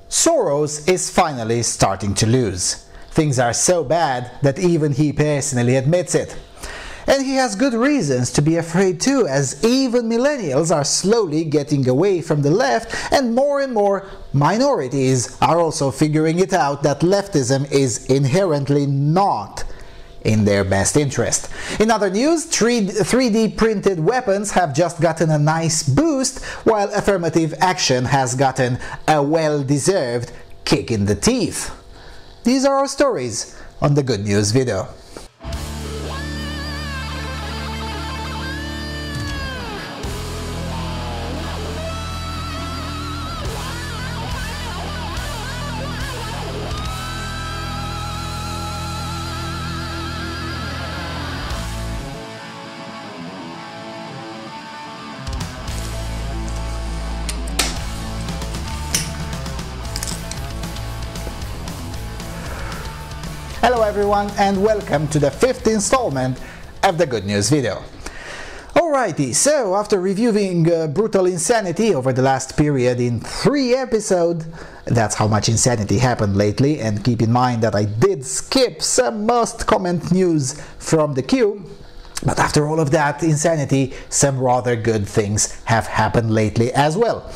Soros is finally starting to lose. Things are so bad that even he personally admits it. And he has good reasons to be afraid too, as even millennials are slowly getting away from the left, and more minorities are also figuring it out that leftism is inherently not in their best interest. In other news, 3D printed weapons have just gotten a nice boost, while affirmative action has gotten a well-deserved kick in the teeth. These are our stories on the Good News video. Hello everyone, and welcome to the 5th installment of the Good News video. Alrighty, so after reviewing brutal insanity over the last period in 3 episodes, that's how much insanity happened lately, and keep in mind that I did skip some most common news from the queue. But after all of that insanity, some rather good things have happened lately as well.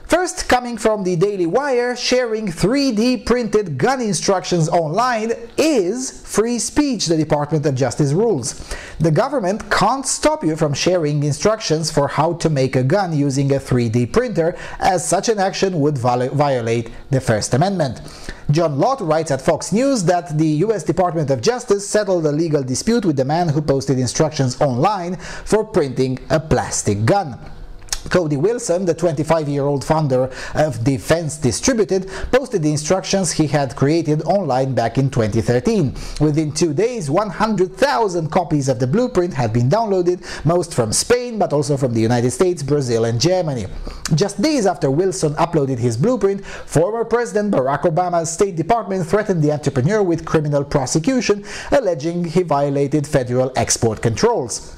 First, coming from the Daily Wire, sharing 3D printed gun instructions online is free speech, the Department of Justice rules. The government can't stop you from sharing instructions for how to make a gun using a 3D printer, as such an action would violate the First Amendment. John Lott writes at Fox News that the US Department of Justice settled a legal dispute with the man who posted instructions online for printing a plastic gun. Cody Wilson, the 25-year-old founder of Defense Distributed, posted the instructions he had created online back in 2013. Within 2 days, 100,000 copies of the blueprint had been downloaded, most from Spain, but also from the United States, Brazil, and Germany. Just days after Wilson uploaded his blueprint, former President Barack Obama's State Department threatened the entrepreneur with criminal prosecution, alleging he violated federal export controls.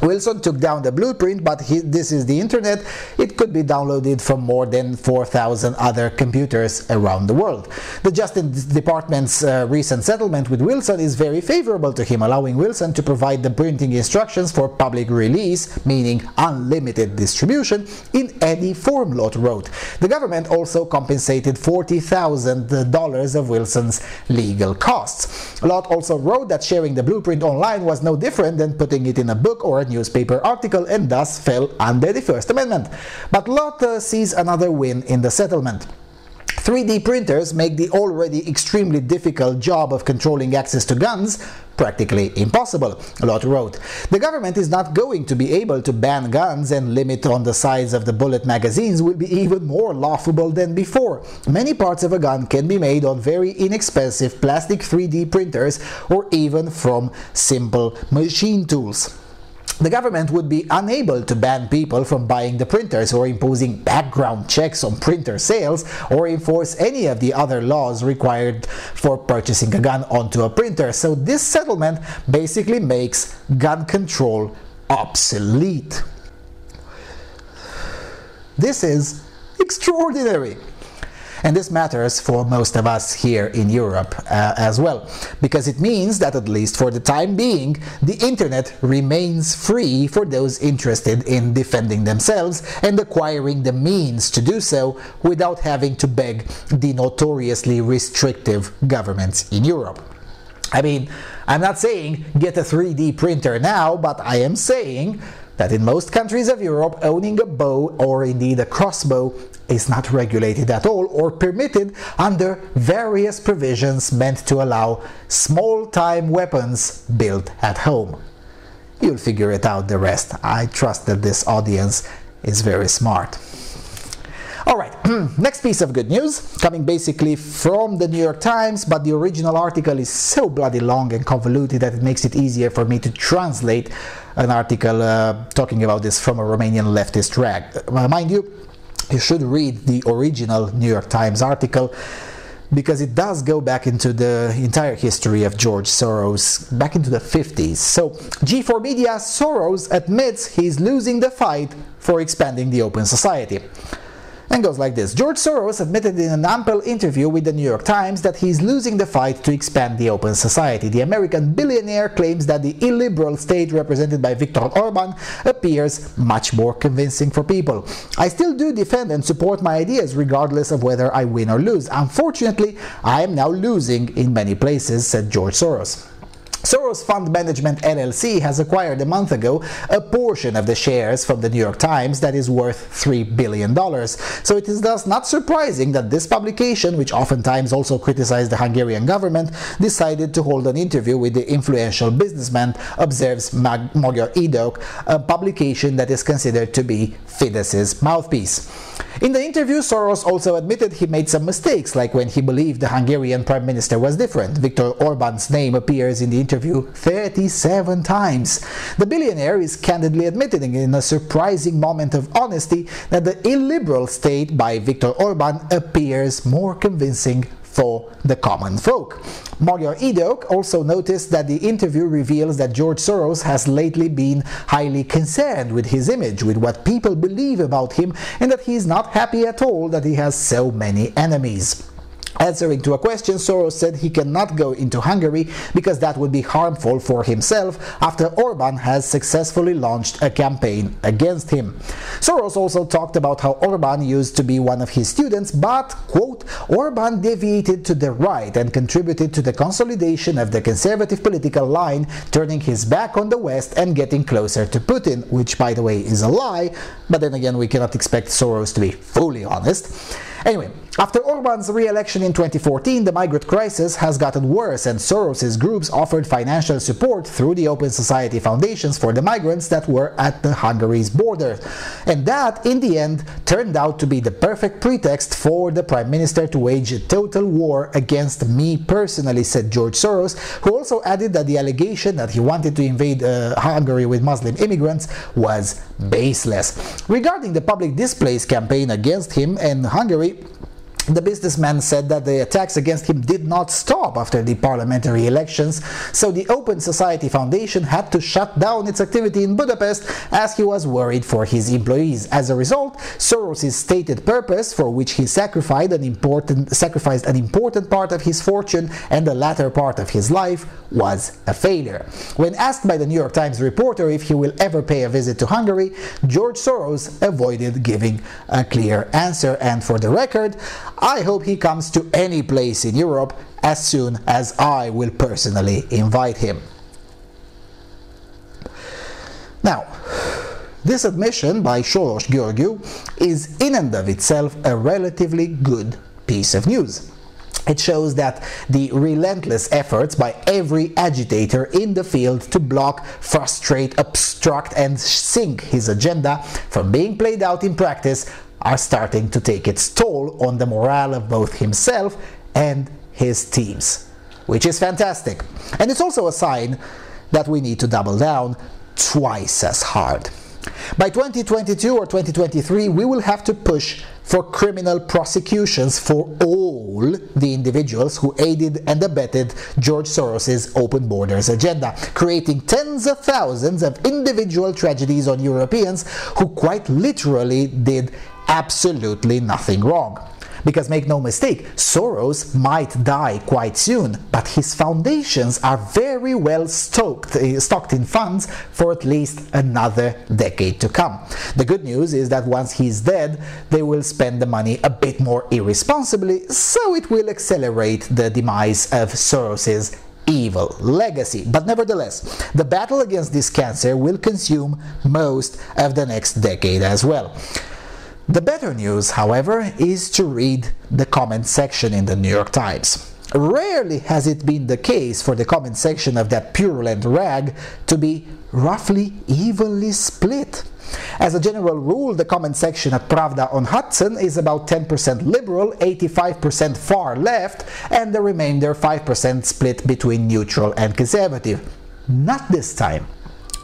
Wilson took down the blueprint, but this is the internet. It could be downloaded from more than 4,000 other computers around the world. The Justice Department's recent settlement with Wilson is very favorable to him, allowing Wilson to provide the printing instructions for public release, meaning unlimited distribution, in any form, Lott wrote. The government also compensated $40,000 of Wilson's legal costs. Lott also wrote that sharing the blueprint online was no different than putting it in a book or a newspaper article, and thus fell under the First Amendment. But Lott sees another win in the settlement. 3D printers make the already extremely difficult job of controlling access to guns practically impossible, Lott wrote. The government is not going to be able to ban guns, and limit on the size of the bullet magazines will be even more laughable than before. Many parts of a gun can be made on very inexpensive plastic 3D printers, or even from simple machine tools. The government would be unable to ban people from buying the printers, or imposing background checks on printer sales, or enforce any of the other laws required for purchasing a gun onto a printer. So this settlement basically makes gun control obsolete. This is extraordinary. And this matters for most of us here in Europe as well, because it means that, at least for the time being, the internet remains free for those interested in defending themselves and acquiring the means to do so without having to beg the notoriously restrictive governments in Europe. I mean, I'm not saying get a 3D printer now, but I am saying that in most countries of Europe, owning a bow, or indeed a crossbow, is not regulated at all or permitted under various provisions meant to allow small-time weapons built at home. You'll figure it out the rest. I trust that this audience is very smart. Alright, next piece of good news, coming basically from the New York Times, but the original article is so bloody long and convoluted that it makes it easier for me to translate an article talking about this from a Romanian leftist rag. Mind you, you should read the original New York Times article, because it does go back into the entire history of George Soros, back into the 50s. So, G4 Media, Soros admits he's losing the fight for expanding the open society. and goes like this. George Soros admitted in an ample interview with the New York Times that he's losing the fight to expand the open society. The American billionaire claims that the illiberal state represented by Viktor Orban appears much more convincing for people. I still do defend and support my ideas regardless of whether I win or lose. Unfortunately, I am now losing in many places, said George Soros. Soros Fund Management LLC has acquired a month ago a portion of the shares from the New York Times that is worth $3 billion. So it is thus not surprising that this publication, which oftentimes also criticized the Hungarian government, decided to hold an interview with the influential businessman, observes Magyar Idők, a publication that is considered to be Fidesz's mouthpiece. In the interview, Soros also admitted he made some mistakes, like when he believed the Hungarian Prime Minister was different. Viktor Orban's name appears in the interview 37 times. The billionaire is candidly admitting in a surprising moment of honesty that the illiberal state by Viktor Orban appears more convincing for the common folk. Magyar Idők also noticed that the interview reveals that George Soros has lately been highly concerned with his image, with what people believe about him, and that he is not happy at all that he has so many enemies. Answering to a question, Soros said he cannot go into Hungary because that would be harmful for himself after Orban has successfully launched a campaign against him. Soros also talked about how Orban used to be one of his students, but, quote, Orban deviated to the right and contributed to the consolidation of the conservative political line, turning his back on the West and getting closer to Putin, which, by the way, is a lie, but then again, we cannot expect Soros to be fully honest. Anyway, after Orban's re-election in 2014, the migrant crisis has gotten worse, and Soros's groups offered financial support through the Open Society foundations for the migrants that were at the Hungary's border. And that, in the end, turned out to be the perfect pretext for the Prime Minister to wage a total war against me personally, said George Soros, who also added that the allegation that he wanted to invade Hungary with Muslim immigrants was baseless. Regarding the public displays campaign against him in Hungary, the businessman said that the attacks against him did not stop after the parliamentary elections, so the Open Society Foundation had to shut down its activity in Budapest as he was worried for his employees. As a result, Soros' stated purpose, for which he sacrificed an important part of his fortune and the latter part of his life, was a failure. When asked by the New York Times reporter if he will ever pay a visit to Hungary, George Soros avoided giving a clear answer, and for the record, I hope he comes to any place in Europe as soon as I will personally invite him. Now, this admission by Soros György is in and of itself a relatively good piece of news. It shows that the relentless efforts by every agitator in the field to block, frustrate, obstruct, and sink his agenda from being played out in practice are starting to take its toll on the morale of both himself and his teams, which is fantastic. And it's also a sign that we need to double down twice as hard. By 2022 or 2023, we will have to push for criminal prosecutions for all the individuals who aided and abetted George Soros's open borders agenda, creating tens of thousands of individual tragedies on Europeans who quite literally did absolutely nothing wrong. Because make no mistake, Soros might die quite soon, but his foundations are very well stocked in funds for at least another decade to come. The good news is that once he's dead, they will spend the money a bit more irresponsibly, so it will accelerate the demise of Soros's evil legacy. But nevertheless, the battle against this cancer will consume most of the next decade as well. The better news, however, is to read the comment section in the New York Times. Rarely has it been the case for the comment section of that purulent rag to be roughly evenly split. As a general rule, the comment section at Pravda on Hudson is about 10% liberal, 85% far left, and the remainder 5% split between neutral and conservative. Not this time.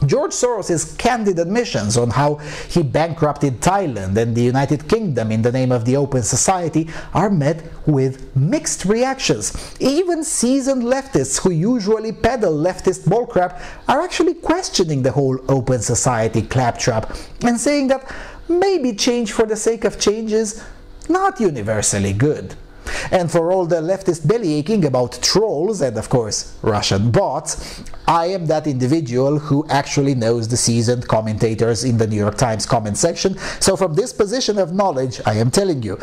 George Soros's candid admissions on how he bankrupted Thailand and the United Kingdom in the name of the Open Society are met with mixed reactions. Even seasoned leftists who usually peddle leftist bullcrap are actually questioning the whole Open Society claptrap and saying that maybe change for the sake of changes not universally good. And for all the leftist bellyaching about trolls and, of course, Russian bots, I am that individual who actually knows the seasoned commentators in the New York Times comment section. So from this position of knowledge, I am telling you,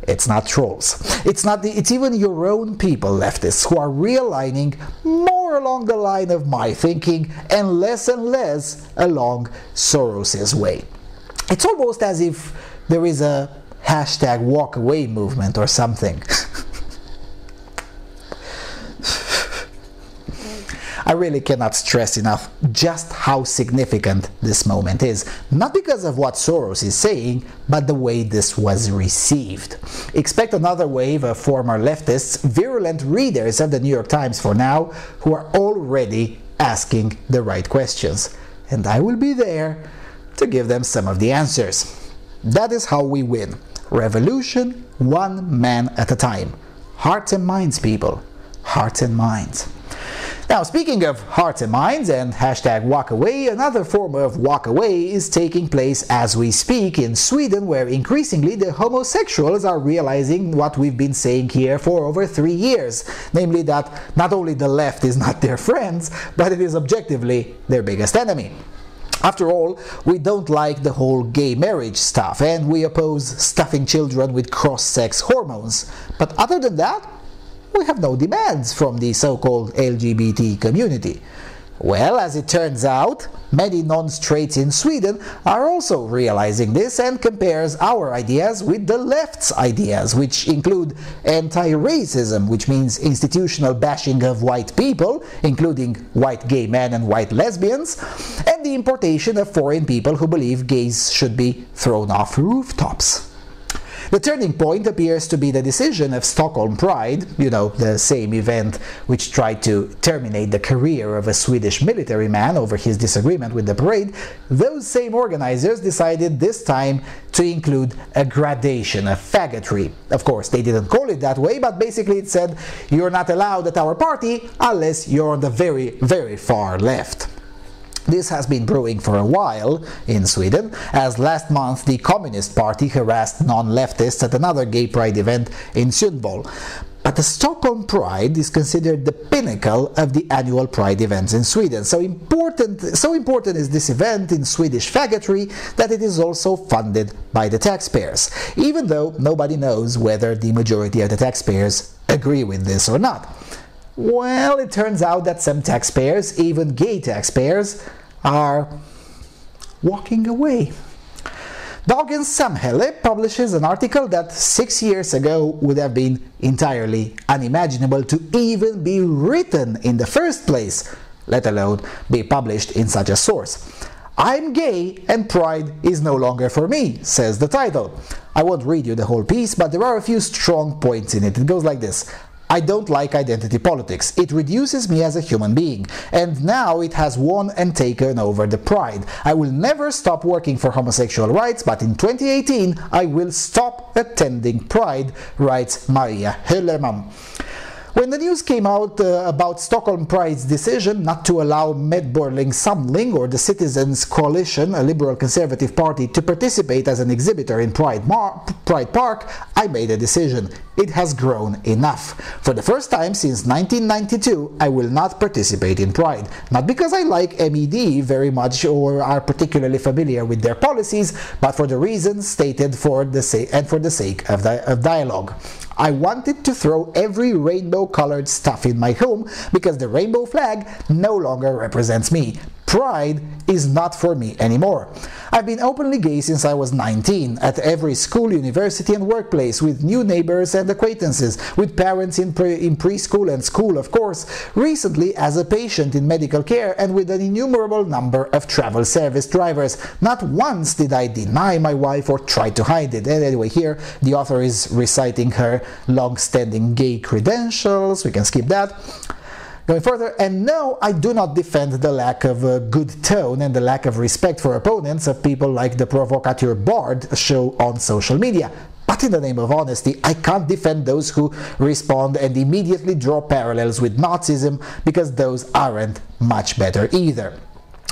it's not trolls. It's even your own people, leftists, who are realigning more along the line of my thinking and less along Soros's way. It's almost as if there is a hashtag walkaway movement or something. I really cannot stress enough just how significant this moment is, not because of what Soros is saying, but the way this was received. Expect another wave of former leftists, virulent readers of the New York Times for now, who are already asking the right questions. And I will be there to give them some of the answers. That is how we win. Revolution, one man at a time. Hearts and minds, people. Hearts and minds. Now, speaking of hearts and minds and hashtag walkaway, another form of walkaway is taking place as we speak in Sweden, where increasingly the homosexuals are realizing what we've been saying here for over 3 years, namely that not only the left is not their friends, but it is objectively their biggest enemy. After all, we don't like the whole gay marriage stuff, and we oppose stuffing children with cross-sex hormones. But other than that, we have no demands from the so-called LGBT community. Well, as it turns out, many non-straights in Sweden are also realizing this and compares our ideas with the left's ideas, which include anti-racism, which means institutional bashing of white people, including white gay men and white lesbians, and the importation of foreign people who believe gays should be thrown off rooftops. The turning point appears to be the decision of Stockholm Pride, you know, the same event which tried to terminate the career of a Swedish military man over his disagreement with the parade. Those same organizers decided this time to include a gradation of faggotry. Of course, they didn't call it that way, but basically it said, you're not allowed at our party unless you're on the very, very far left. This has been brewing for a while in Sweden, as last month the Communist Party harassed non-leftists at another gay pride event in Sundbyberg. But the Stockholm Pride is considered the pinnacle of the annual pride events in Sweden. So important is this event in Swedish faggotry that it is also funded by the taxpayers, even though nobody knows whether the majority of the taxpayers agree with this or not. Well, it turns out that some taxpayers, even gay taxpayers, are walking away. Dagens Samhälle publishes an article that 6 years ago would have been entirely unimaginable to even be written in the first place, let alone be published in such a source. I'm gay and pride is no longer for me, says the title. I won't read you the whole piece, but there are a few strong points in it. It goes like this. I don't like identity politics. It reduces me as a human being, and now it has won and taken over the pride. I will never stop working for homosexual rights, but in 2018 I will stop attending pride, writes Maria Höllerman. When the news came out about Stockholm Pride's decision not to allow Medborgerlig Samling or the Citizens Coalition, a liberal conservative party, to participate as an exhibitor in Pride Park, I made a decision. It has grown enough. For the first time since 1992, I will not participate in Pride. Not because I like MED very much or are particularly familiar with their policies, but for the reasons stated for the sake of dialogue. I wanted to throw every rainbow-colored stuff in my home because the rainbow flag no longer represents me. Pride is not for me anymore. I've been openly gay since I was 19, at every school, university and workplace, with new neighbors and acquaintances, with parents in preschool and school, of course, recently as a patient in medical care, and with an innumerable number of travel service drivers. Not once did I deny my wife or try to hide it. And anyway, here the author is reciting her long-standing gay credentials. We can skip that. Going further, and no, I do not defend the lack of good tone and the lack of respect for opponents of people like the provocateur Bard show on social media. But in the name of honesty, I can't defend those who respond and immediately draw parallels with Nazism, because those aren't much better either.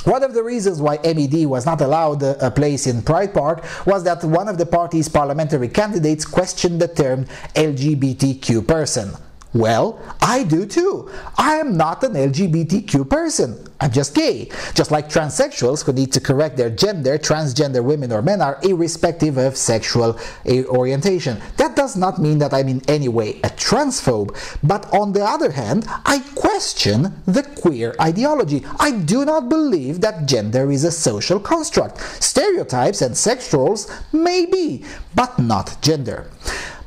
One of the reasons why MED was not allowed a place in Pride Park was that one of the party's parliamentary candidates questioned the term LGBTQ person. Well, I do too. I am not an LGBTQ person. I'm just gay. Just like transsexuals who need to correct their gender, transgender women or men are irrespective of sexual orientation. That does not mean that I'm in any way a transphobe, but on the other hand, I question the queer ideology. I do not believe that gender is a social construct. Stereotypes and sex roles may be, but not gender.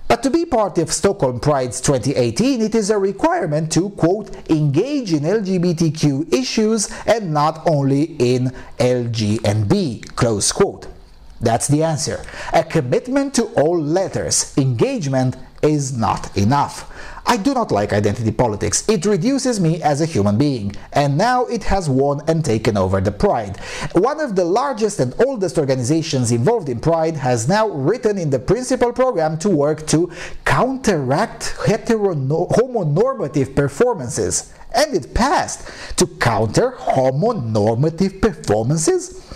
But to be part of Stockholm Pride's 2018, it is a requirement to, quote, engage in LGBTQ issues and not only in LG&B, close quote. That's the answer. A commitment to all letters. Engagement is not enough. I do not like identity politics. It reduces me as a human being. And now it has won and taken over the Pride. One of the largest and oldest organizations involved in Pride has now written in the principal program to work to counteract homonormative performances. And it passed. To counter homonormative performances?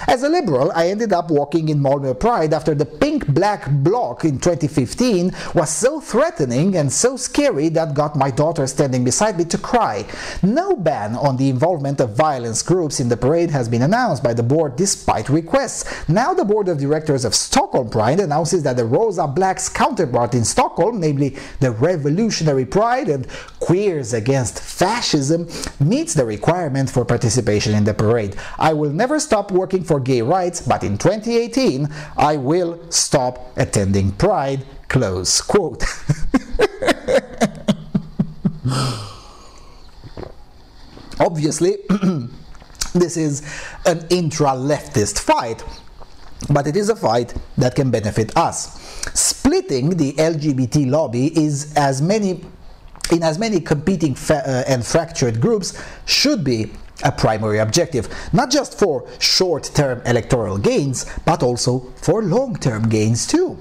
As a liberal, I ended up walking in Malmö Pride after the pink-black bloc in 2015 was so threatening and so scary that got my daughter standing beside me to cry. No ban on the involvement of violence groups in the parade has been announced by the board despite requests. Now the board of directors of Stockholm Pride announces that the Rosa Black's counterpart in Stockholm, namely the Revolutionary Pride and Queers Against Fascism, meets the requirement for participation in the parade. I will never stop working for gay rights, but in 2018 I will stop attending Pride, close quote. Obviously, this is an intra-leftist fight, but it is a fight that can benefit us. Splitting the LGBT lobby is in as many competing and fractured groups should be a primary objective, not just for short-term electoral gains, but also for long-term gains too.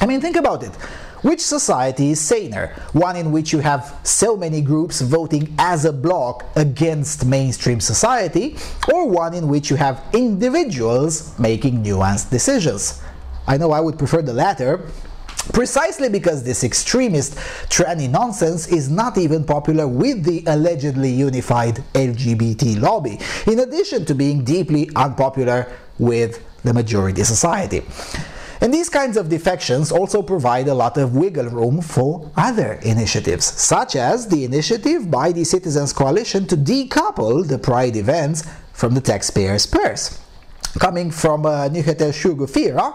I mean, think about it. Which society is saner? One in which you have so many groups voting as a bloc against mainstream society, or one in which you have individuals making nuanced decisions? I know I would prefer the latter, precisely because this extremist tranny nonsense is not even popular with the allegedly unified LGBT lobby, in addition to being deeply unpopular with the majority society. And these kinds of defections also provide a lot of wiggle room for other initiatives, such as the initiative by the Citizens Coalition to decouple the Pride events from the taxpayer's purse. Coming from Nyheter 24,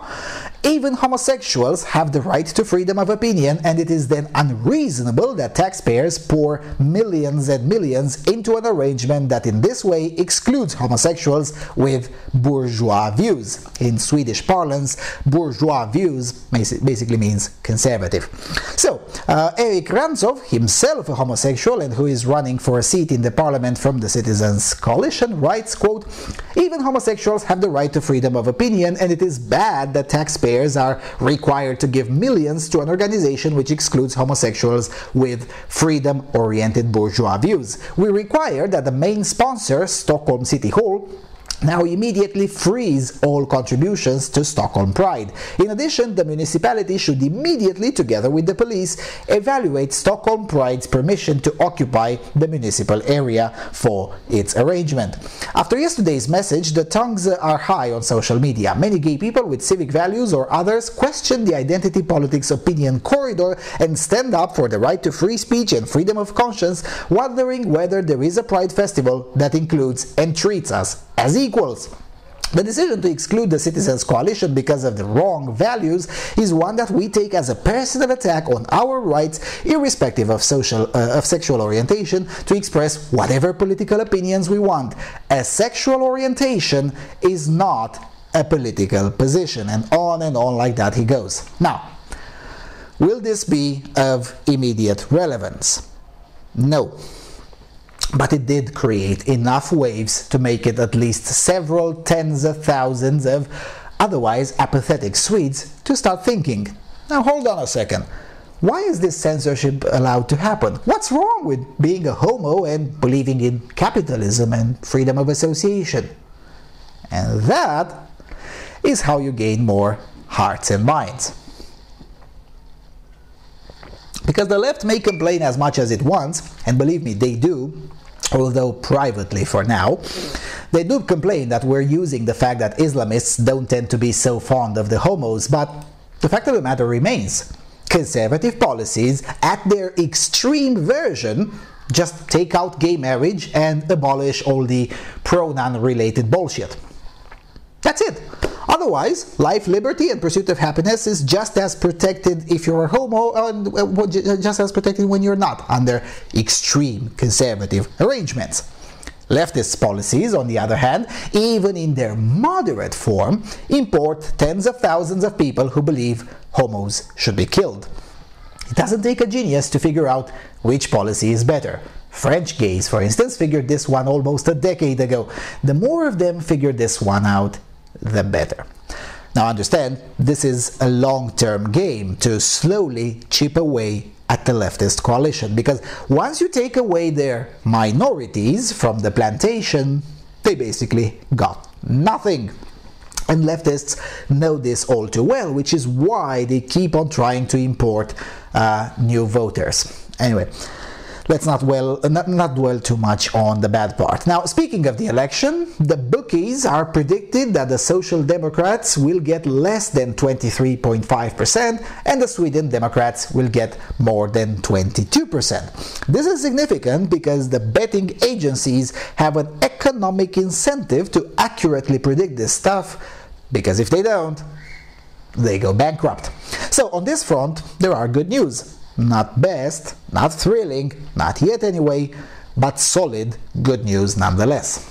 even homosexuals have the right to freedom of opinion, and it is then unreasonable that taxpayers pour millions and millions into an arrangement that in this way excludes homosexuals with bourgeois views. In Swedish parlance, bourgeois views basically means conservative. So, Erik Rantzov, himself a homosexual and who is running for a seat in the parliament from the Citizens Coalition, writes, quote, even homosexuals have the right to freedom of opinion, and it is bad that taxpayers are required to give millions to an organization which excludes homosexuals with freedom-oriented bourgeois views. We require that the main sponsor, Stockholm City Hall, now immediately freeze all contributions to Stockholm Pride. In addition, the municipality should immediately, together with the police, evaluate Stockholm Pride's permission to occupy the municipal area for its arrangement. After yesterday's message, the tongues are high on social media. Many gay people with civic values or others question the identity politics opinion corridor and stand up for the right to free speech and freedom of conscience, wondering whether there is a Pride festival that includes and treats us as equals. The decision to exclude the Citizens Coalition because of the wrong values is one that we take as a personal attack on our rights, irrespective of sexual orientation, to express whatever political opinions we want. A sexual orientation is not a political position, and on like that he goes. Now, will this be of immediate relevance? No. But it did create enough waves to make it at least several tens of thousands of otherwise apathetic Swedes to start thinking, now hold on a second, why is this censorship allowed to happen? What's wrong with being a homo and believing in capitalism and freedom of association? And that is how you gain more hearts and minds. Because the left may complain as much as it wants, and believe me, they do, although privately for now, they do complain that we're using the fact that Islamists don't tend to be so fond of the homos, but the fact of the matter remains. Conservative policies, at their extreme version, just take out gay marriage and abolish all the pronoun-related bullshit. That's it. Otherwise, life, liberty, and pursuit of happiness is just as protected if you're a homo, and just as protected when you're not, under extreme conservative arrangements. Leftist policies, on the other hand, even in their moderate form, import tens of thousands of people who believe homos should be killed. It doesn't take a genius to figure out which policy is better. French gays, for instance, figured this one almost a decade ago. The more of them figure this one out, the better. Now understand, this is a long-term game to slowly chip away at the leftist coalition, because once you take away their minorities from the plantation, they basically got nothing. And leftists know this all too well, which is why they keep on trying to import new voters. Anyway, let's not dwell too much on the bad part. Now, speaking of the election, the bookies are predicted that the Social Democrats will get less than 23.5% and the Sweden Democrats will get more than 22%. This is significant because the betting agencies have an economic incentive to accurately predict this stuff, because if they don't, they go bankrupt. So on this front, there are good news. Not best, not thrilling, not yet anyway, but solid good news nonetheless.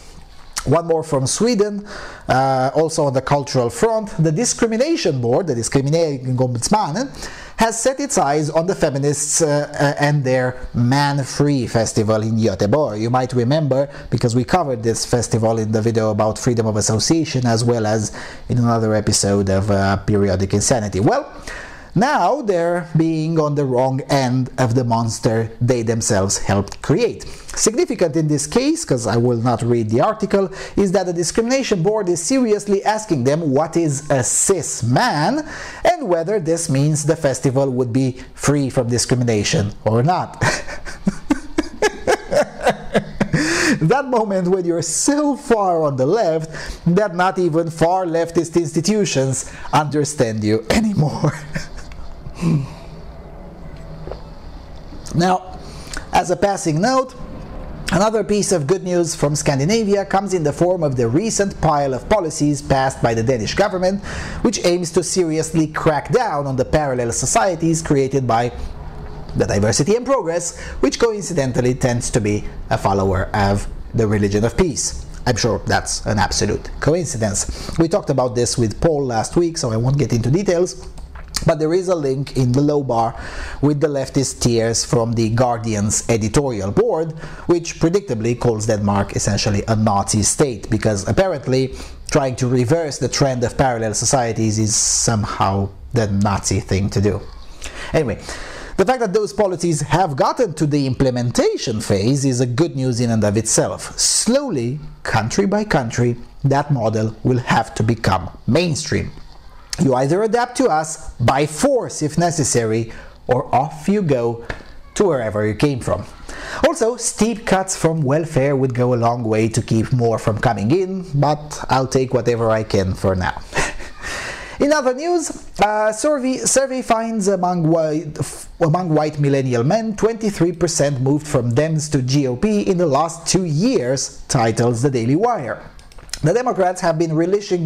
One more from Sweden, also on the cultural front. The Discrimination Board, the Diskrimineringsombudsmannen, has set its eyes on the feminists and their Man-Free festival in Göteborg. You might remember, because we covered this festival in the video about freedom of association, as well as in another episode of Periodic Insanity. Well, now they're being on the wrong end of the monster they themselves helped create. Significant in this case, because I will not read the article, is that the Discrimination Board is seriously asking them what is a cis man and whether this means the festival would be free from discrimination or not. That moment when you're so far on the left that not even far-leftist institutions understand you anymore. Now, as a passing note, another piece of good news from Scandinavia comes in the form of the recent pile of policies passed by the Danish government, which aims to seriously crack down on the parallel societies created by the Diversity and Progress, which coincidentally tends to be a follower of the religion of peace. I'm sure that's an absolute coincidence. We talked about this with Paul last week, so I won't get into details. But there is a link in the low bar with the leftist tiers from the Guardian's editorial board, which predictably calls Denmark essentially a Nazi state, because apparently trying to reverse the trend of parallel societies is somehow the Nazi thing to do. Anyway, the fact that those policies have gotten to the implementation phase is a good news in and of itself. Slowly, country by country, that model will have to become mainstream. You either adapt to us by force if necessary, or off you go to wherever you came from. Also, steep cuts from welfare would go a long way to keep more from coming in, but I'll take whatever I can for now. In other news, survey finds among white millennial men, 23% moved from Dems to GOP in the last 2 years, titles the Daily Wire. The Democrats have been relishing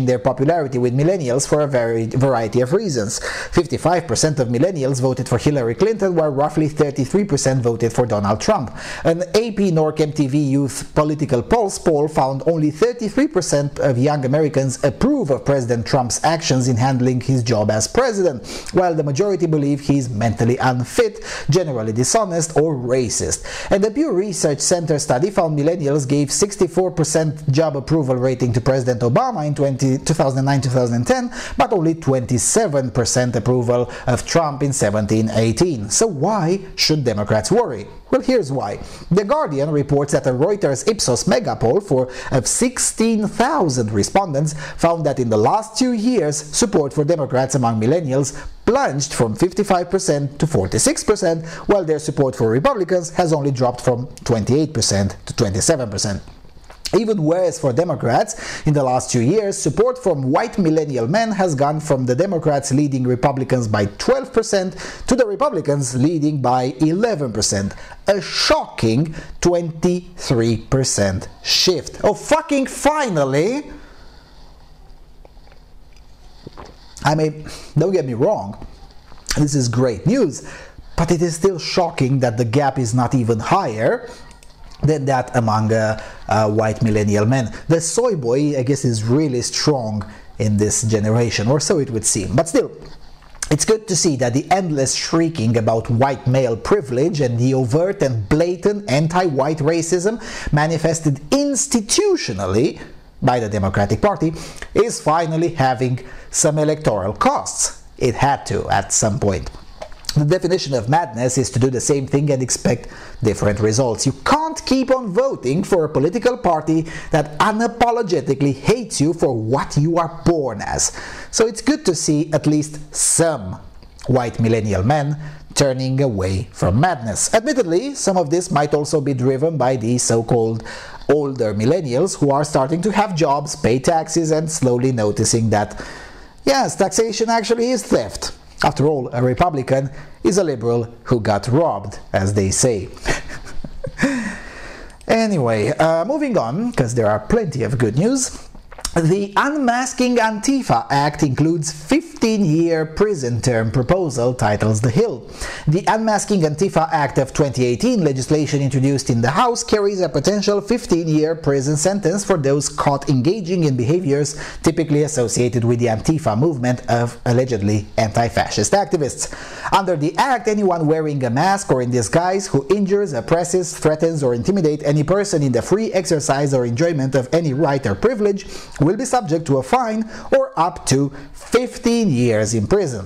their popularity with millennials for a variety of reasons. 55% of millennials voted for Hillary Clinton, while roughly 33% voted for Donald Trump. An AP Norc MTV Youth Political Pulse poll found only 33% of young Americans approve of President Trump's actions in handling his job as president, while the majority believe he's mentally unfit, generally dishonest, or racist. And the Pew Research Center study found millennials gave 64% job job approval rating to President Obama in 2009-2010, but only 27% approval of Trump in 17-18. So why should Democrats worry? Well, here's why. The Guardian reports that a Reuters Ipsos megapoll of 16,000 respondents found that in the last 2 years, support for Democrats among millennials plunged from 55% to 46%, while their support for Republicans has only dropped from 28% to 27%. Even worse for Democrats, in the last 2 years, support from white millennial men has gone from the Democrats leading Republicans by 12% to the Republicans leading by 11%. A shocking 23% shift. Oh, fucking finally! I mean, don't get me wrong, this is great news, but it is still shocking that the gap is not even higher than that among white millennial men. The soy boy, I guess, is really strong in this generation, or so it would seem. But still, it's good to see that the endless shrieking about white male privilege and the overt and blatant anti-white racism manifested institutionally by the Democratic Party is finally having some electoral costs. It had to at some point. The definition of madness is to do the same thing and expect different results. You can't keep on voting for a political party that unapologetically hates you for what you are born as. So it's good to see at least some white millennial men turning away from madness. Admittedly, some of this might also be driven by the so-called older millennials who are starting to have jobs, pay taxes, and slowly noticing that, yes, taxation actually is theft. After all, a Republican is a liberal who got robbed, as they say. Anyway, moving on, because there are plenty of good news. The Unmasking Antifa Act includes 15-year prison term proposal, titles The Hill. The Unmasking Antifa Act of 2018 legislation introduced in the House carries a potential 15-year prison sentence for those caught engaging in behaviors typically associated with the Antifa movement of allegedly anti-fascist activists. Under the Act, anyone wearing a mask or in disguise who injures, oppresses, threatens, or intimidates any person in the free exercise or enjoyment of any right or privilege will be subject to a fine or up to 15 years in prison.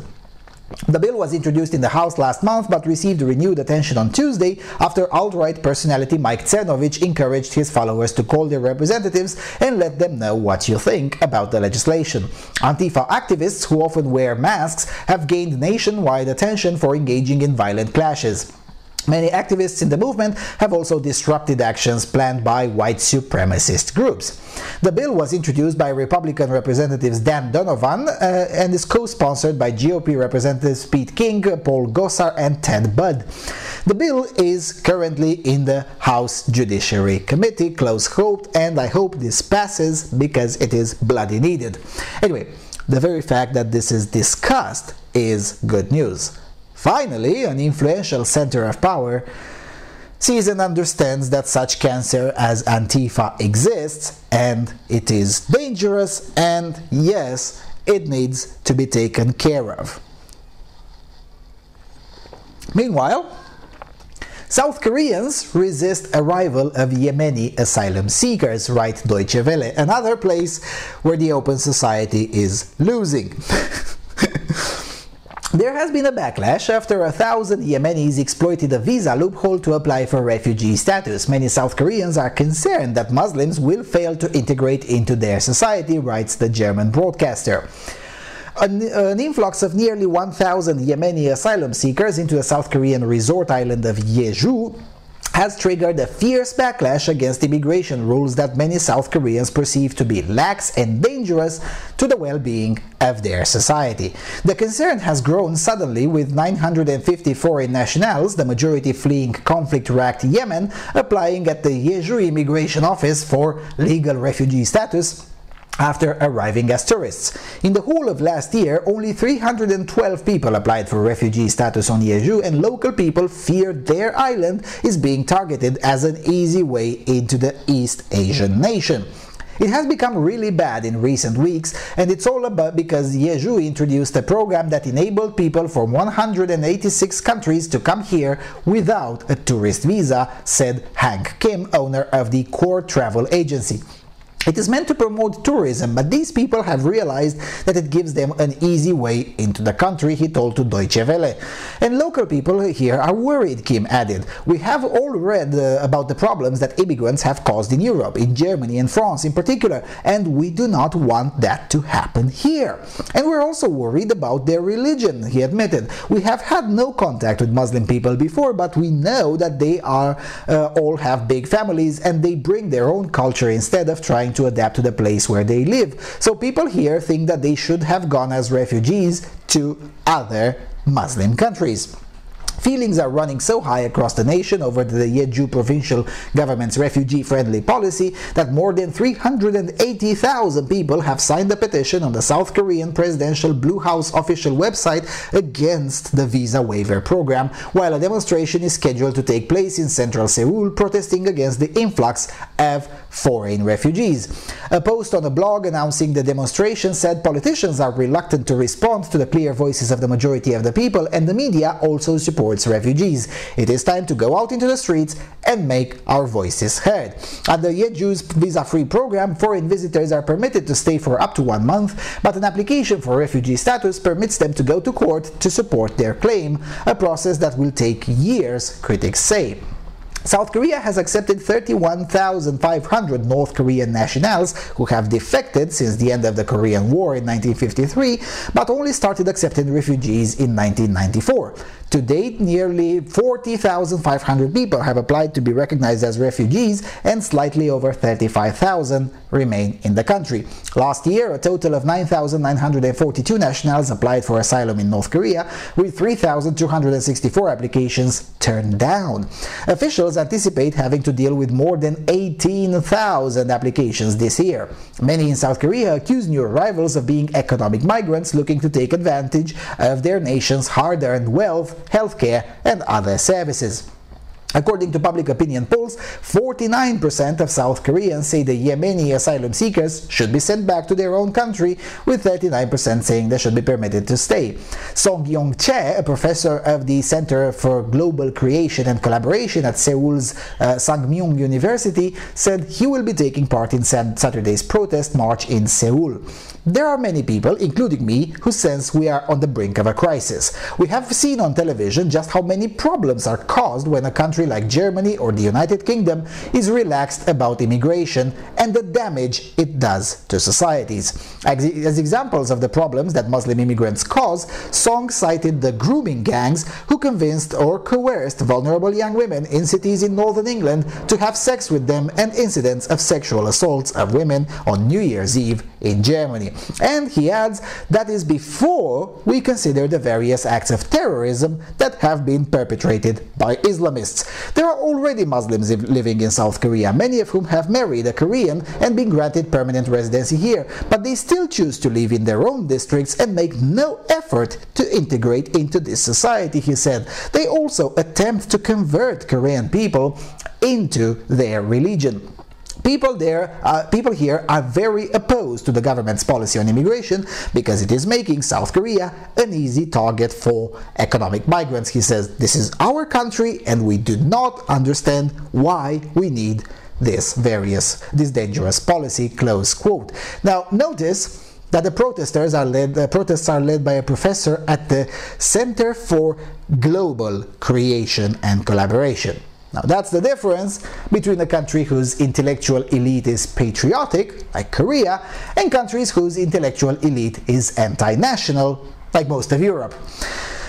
The bill was introduced in the House last month but received renewed attention on Tuesday after alt-right personality Mike Cernovich encouraged his followers to call their representatives and let them know what you think about the legislation. Antifa activists who often wear masks have gained nationwide attention for engaging in violent clashes. Many activists in the movement have also disrupted actions planned by white supremacist groups. The bill was introduced by Republican Representatives Dan Donovan and is co-sponsored by GOP Representatives Pete King, Paul Gosar, and Ted Budd. The bill is currently in the House Judiciary Committee, close quote, and I hope this passes because it is bloody needed. Anyway, the very fact that this is discussed is good news. Finally, an influential center of power sees and understands that such cancer as Antifa exists, and it is dangerous, and yes, it needs to be taken care of. Meanwhile, South Koreans resist arrival of Yemeni asylum seekers, writes Deutsche Welle, another place where the open society is losing. There has been a backlash after 1,000 Yemenis exploited a visa loophole to apply for refugee status. Many South Koreans are concerned that Muslims will fail to integrate into their society, writes the German broadcaster. An influx of nearly 1,000 Yemeni asylum seekers into the South Korean resort island of Jeju has triggered a fierce backlash against immigration rules that many South Koreans perceive to be lax and dangerous to the well-being of their society. The concern has grown suddenly with 950 foreign nationals, the majority fleeing conflict-racked Yemen, applying at the Jeju Immigration Office for legal refugee status after arriving as tourists. In the whole of last year, only 312 people applied for refugee status on Jeju, and local people fear their island is being targeted as an easy way into the East Asian nation. It has become really bad in recent weeks, and it's all about because Jeju introduced a program that enabled people from 186 countries to come here without a tourist visa, said Hank Kim, owner of the Core Travel Agency. It is meant to promote tourism, but these people have realized that it gives them an easy way into the country, he told to Deutsche Welle. And local people here are worried, Kim added. We have all read about the problems that immigrants have caused in Europe, in Germany and France in particular, and we do not want that to happen here. And we're also worried about their religion, he admitted. We have had no contact with Muslim people before, but we know that they all have big families and they bring their own culture instead of trying to adapt to the place where they live. So people here think that they should have gone as refugees to other Muslim countries. Feelings are running so high across the nation over the Jeju provincial government's refugee-friendly policy that more than 380,000 people have signed a petition on the South Korean presidential Blue House official website against the visa waiver program, while a demonstration is scheduled to take place in central Seoul protesting against the influx of foreign refugees. A post on a blog announcing the demonstration said politicians are reluctant to respond to the clear voices of the majority of the people, and the media also supports refugees. It is time to go out into the streets and make our voices heard. Under Jeju's visa-free program, foreign visitors are permitted to stay for up to 1 month, but an application for refugee status permits them to go to court to support their claim, a process that will take years, critics say. South Korea has accepted 31,500 North Korean nationals who have defected since the end of the Korean War in 1953, but only started accepting refugees in 1994. To date, nearly 40,500 people have applied to be recognized as refugees, and slightly over 35,000 remain in the country. Last year, a total of 9,942 nationals applied for asylum in North Korea, with 3,264 applications turned down. Officials anticipate having to deal with more than 18,000 applications this year. Many in South Korea accuse new arrivals of being economic migrants looking to take advantage of their nation's hard-earned wealth, healthcare, and other services. According to public opinion polls, 49% of South Koreans say the Yemeni asylum seekers should be sent back to their own country, with 39% saying they should be permitted to stay. Song Yong-che, a professor of the Center for Global Creation and Collaboration at Seoul's Sangmyung University, said he will be taking part in Saturday's protest march in Seoul. There are many people, including me, who sense we are on the brink of a crisis. We have seen on television just how many problems are caused when a country like Germany or the United Kingdom is relaxed about immigration and the damage it does to societies. As examples of the problems that Muslim immigrants cause, Song cited the grooming gangs who convinced or coerced vulnerable young women in cities in northern England to have sex with them, and incidents of sexual assaults of women on New Year's Eve in Germany. And he adds that is before we consider the various acts of terrorism that have been perpetrated by Islamists. There are already Muslims living in South Korea, many of whom have married a Korean and been granted permanent residency here, but they still choose to live in their own districts and make no effort to integrate into this society, he said. They also attempt to convert Korean people into their religion. People here are very opposed to the government's policy on immigration because it is making South Korea an easy target for economic migrants. He says, this is our country and we do not understand why we need this dangerous policy, close quote. Now, notice that the protests are led by a professor at the Center for Global Creation and Collaboration. Now, that's the difference between a country whose intellectual elite is patriotic, like Korea, and countries whose intellectual elite is anti-national, like most of Europe.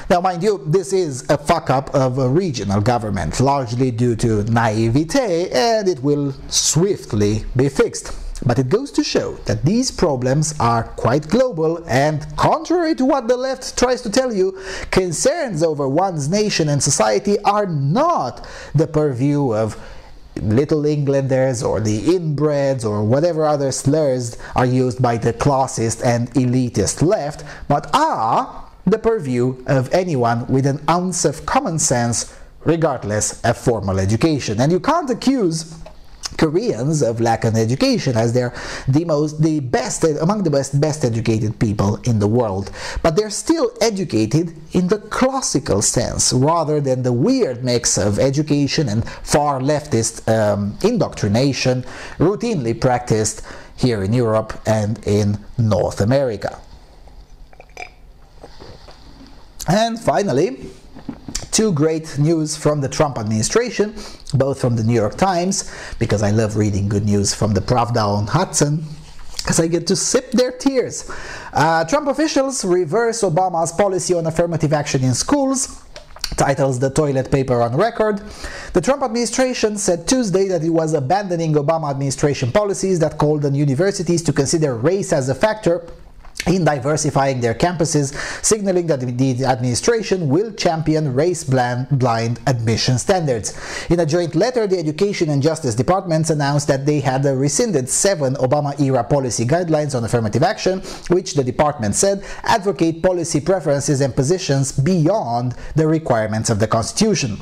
Now, mind you, this is a fuck-up of a regional government, largely due to naivete, and it will swiftly be fixed. But it goes to show that these problems are quite global, and contrary to what the left tries to tell you, concerns over one's nation and society are not the purview of Little Englanders or the inbreds or whatever other slurs are used by the classist and elitist left, but are the purview of anyone with an ounce of common sense, regardless of formal education. And you can't accuse Koreans of lack of education, as they're among the best educated people in the world. But they're still educated in the classical sense, rather than the weird mix of education and far-leftist indoctrination routinely practiced here in Europe and in North America. And finally, two great news from the Trump administration, both from the New York Times, because I love reading good news from the Pravda on Hudson, because I get to sip their tears. Trump officials reverse Obama's policy on affirmative action in schools, titles the toilet paper on record. The Trump administration said Tuesday that it was abandoning Obama administration policies that called on universities to consider race as a factor in diversifying their campuses, signaling that the administration will champion race-blind admission standards. In a joint letter, the Education and Justice Departments announced that they had rescinded 7 Obama-era policy guidelines on affirmative action, which the department said advocate policy preferences and positions beyond the requirements of the Constitution.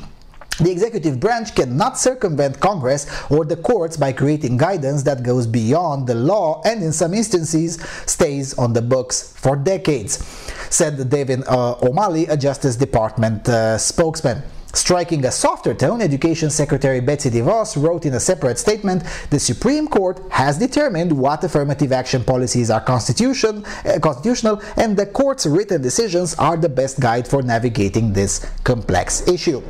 The executive branch cannot circumvent Congress or the courts by creating guidance that goes beyond the law and in some instances stays on the books for decades, said David O'Malley, a Justice Department spokesman. Striking a softer tone, Education Secretary Betsy DeVos wrote in a separate statement, "The Supreme Court has determined what affirmative action policies are constitutional, and the court's written decisions are the best guide for navigating this complex issue."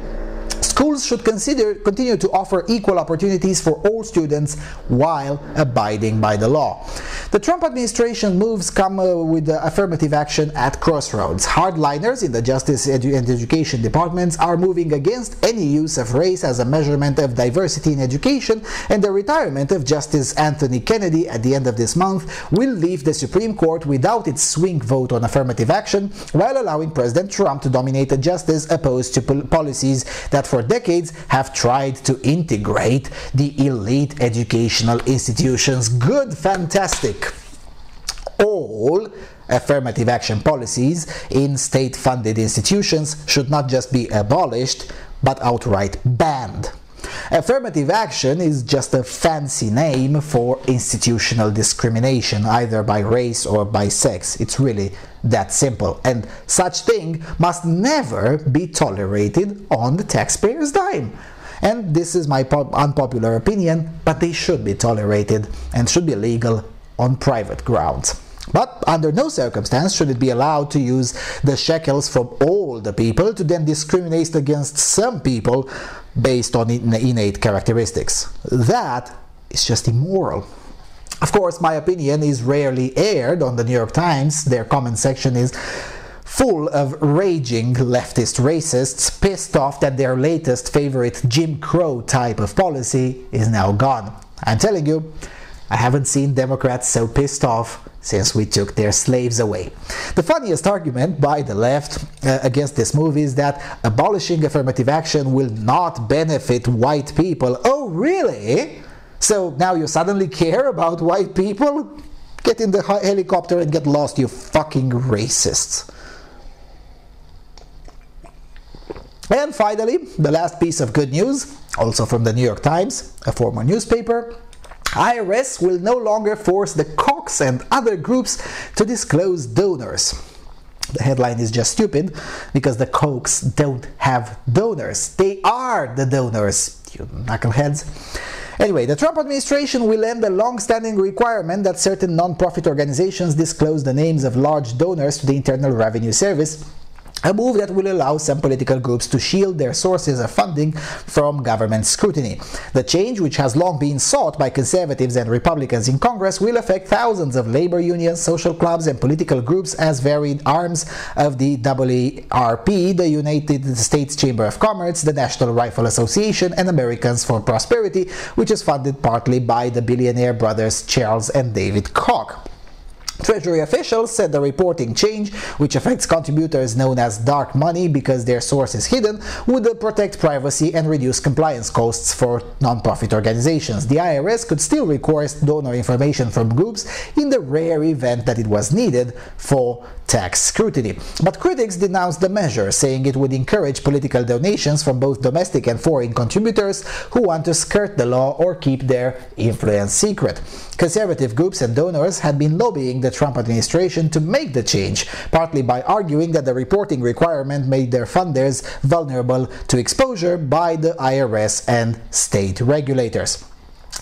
Schools should continue to offer equal opportunities for all students while abiding by the law. The Trump administration moves come with affirmative action at crossroads. Hardliners in the Justice and Education departments are moving against any use of race as a measurement of diversity in education, and the retirement of Justice Anthony Kennedy at the end of this month will leave the Supreme Court without its swing vote on affirmative action, while allowing President Trump to dominate a justice opposed to policies that for decades have tried to integrate the elite educational institutions. Good, fantastic. All affirmative action policies in state-funded institutions should not just be abolished, but outright banned. Affirmative action is just a fancy name for institutional discrimination, either by race or by sex. It's really that simple. And such thing must never be tolerated on the taxpayer's dime. And this is my unpopular opinion, but they should be tolerated and should be legal on private grounds. But under no circumstance should it be allowed to use the shekels from all the people to then discriminate against some people based on innate characteristics. That is just immoral. Of course, my opinion is rarely aired on the New York Times. Their comment section is full of raging leftist racists pissed off that their latest favorite Jim Crow type of policy is now gone. I'm telling you, I haven't seen Democrats so pissed off since we took their slaves away. The funniest argument by the left against this move is that abolishing affirmative action will not benefit white people. Oh, really? So now you suddenly care about white people? Get in the helicopter and get lost, you fucking racists. And finally, the last piece of good news, also from the New York Times, a former newspaper. IRS will no longer force the Kochs and other groups to disclose donors. The headline is just stupid, because the Kochs don't have donors. They are the donors, you knuckleheads. Anyway, the Trump administration will end the long-standing requirement that certain non-profit organizations disclose the names of large donors to the Internal Revenue Service, a move that will allow some political groups to shield their sources of funding from government scrutiny. The change, which has long been sought by conservatives and Republicans in Congress, will affect thousands of labor unions, social clubs, and political groups as varied arms of the AARP, the United States Chamber of Commerce, the National Rifle Association, and Americans for Prosperity, which is funded partly by the billionaire brothers Charles and David Koch. Treasury officials said the reporting change, which affects contributors known as dark money because their source is hidden, would protect privacy and reduce compliance costs for non-profit organizations. The IRS could still request donor information from groups in the rare event that it was needed for tax scrutiny. But critics denounced the measure, saying it would encourage political donations from both domestic and foreign contributors who want to skirt the law or keep their influence secret. Conservative groups and donors had been lobbying the Trump administration to make the change, partly by arguing that the reporting requirement made their funders vulnerable to exposure by the IRS and state regulators.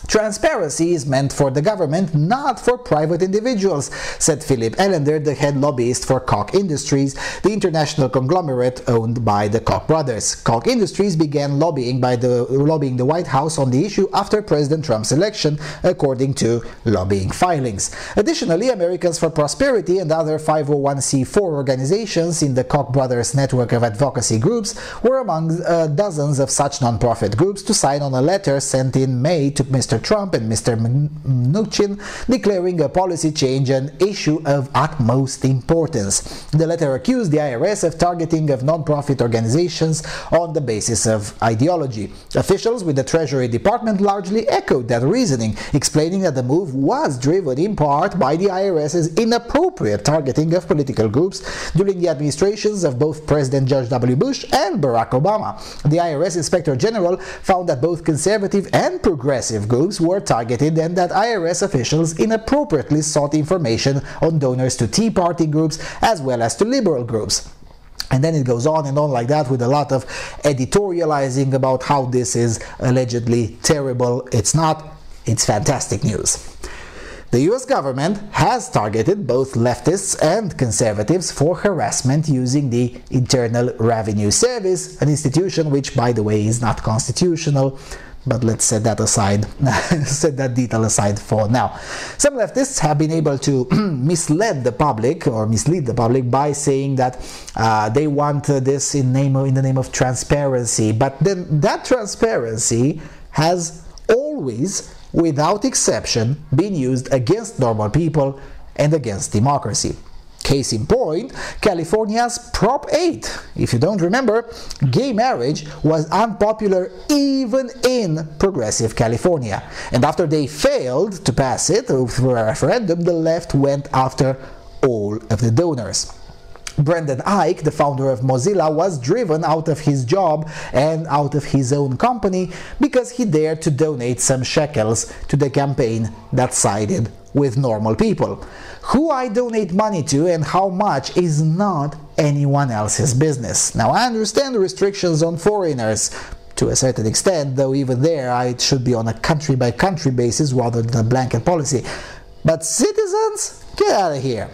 Transparency is meant for the government, not for private individuals, said Philip Ellender, the head lobbyist for Koch Industries, the international conglomerate owned by the Koch brothers. Koch Industries began lobbying the White House on the issue after President Trump's election, according to lobbying filings. Additionally, Americans for Prosperity and other 501c4 organizations in the Koch brothers network of advocacy groups were among dozens of such nonprofit groups to sign on a letter sent in May to Mr. Trump and Mr. Mnuchin, declaring a policy change an issue of utmost importance. The letter accused the IRS of targeting of non-profit organizations on the basis of ideology. Officials with the Treasury Department largely echoed that reasoning, explaining that the move was driven in part by the IRS's inappropriate targeting of political groups during the administrations of both President George W. Bush and Barack Obama. The IRS Inspector General found that both conservative and progressive groups were targeted and that IRS officials inappropriately sought information on donors to Tea Party groups as well as to liberal groups. And then it goes on and on like that with a lot of editorializing about how this is allegedly terrible. It's not. It's fantastic news. The US government has targeted both leftists and conservatives for harassment using the Internal Revenue Service, an institution which, by the way, is not constitutional. But let's set that aside, set that detail aside for now. Some leftists have been able to mislead the public by saying that they want this in the name of transparency. But then that transparency has always, without exception, been used against normal people and against democracy. Case in point, California's Prop 8. If you don't remember, gay marriage was unpopular even in progressive California. And after they failed to pass it through a referendum, the left went after all of the donors. Brendan Ike, the founder of Mozilla, was driven out of his job and out of his own company because he dared to donate some shekels to the campaign that sided with normal people. Who I donate money to and how much is not anyone else's business. Now, I understand the restrictions on foreigners to a certain extent, though even there it should be on a country-by-country basis rather than a blanket policy. But citizens, get out of here.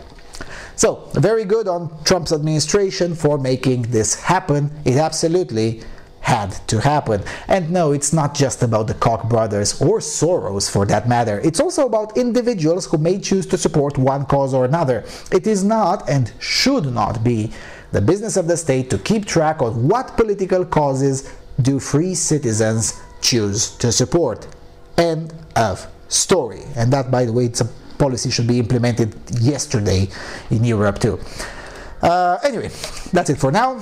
So, very good on Trump's administration for making this happen. It absolutely had to happen. And no, it's not just about the Koch brothers or Soros for that matter. It's also about individuals who may choose to support one cause or another. It is not and should not be the business of the state to keep track of what political causes do free citizens choose to support. End of story. And that, by the way, it's a policy should be implemented yesterday in Europe too. Anyway, that's it for now.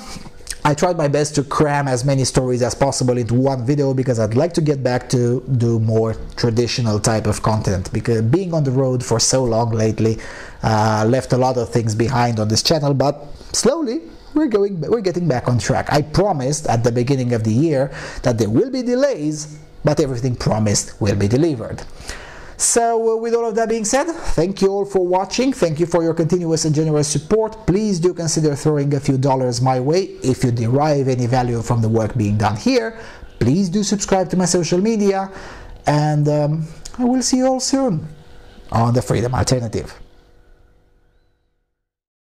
I tried my best to cram as many stories as possible into one video because I'd like to get back to do more traditional type of content, because being on the road for so long lately left a lot of things behind on this channel, but slowly we're getting back on track. I promised at the beginning of the year that there will be delays, but everything promised will be delivered. So with all of that being said, thank you all for watching. Thank you for your continuous and generous support. Please do consider throwing a few dollars my way. If you derive any value from the work being done here, please do subscribe to my social media, and I will see you all soon on the Freedom Alternative.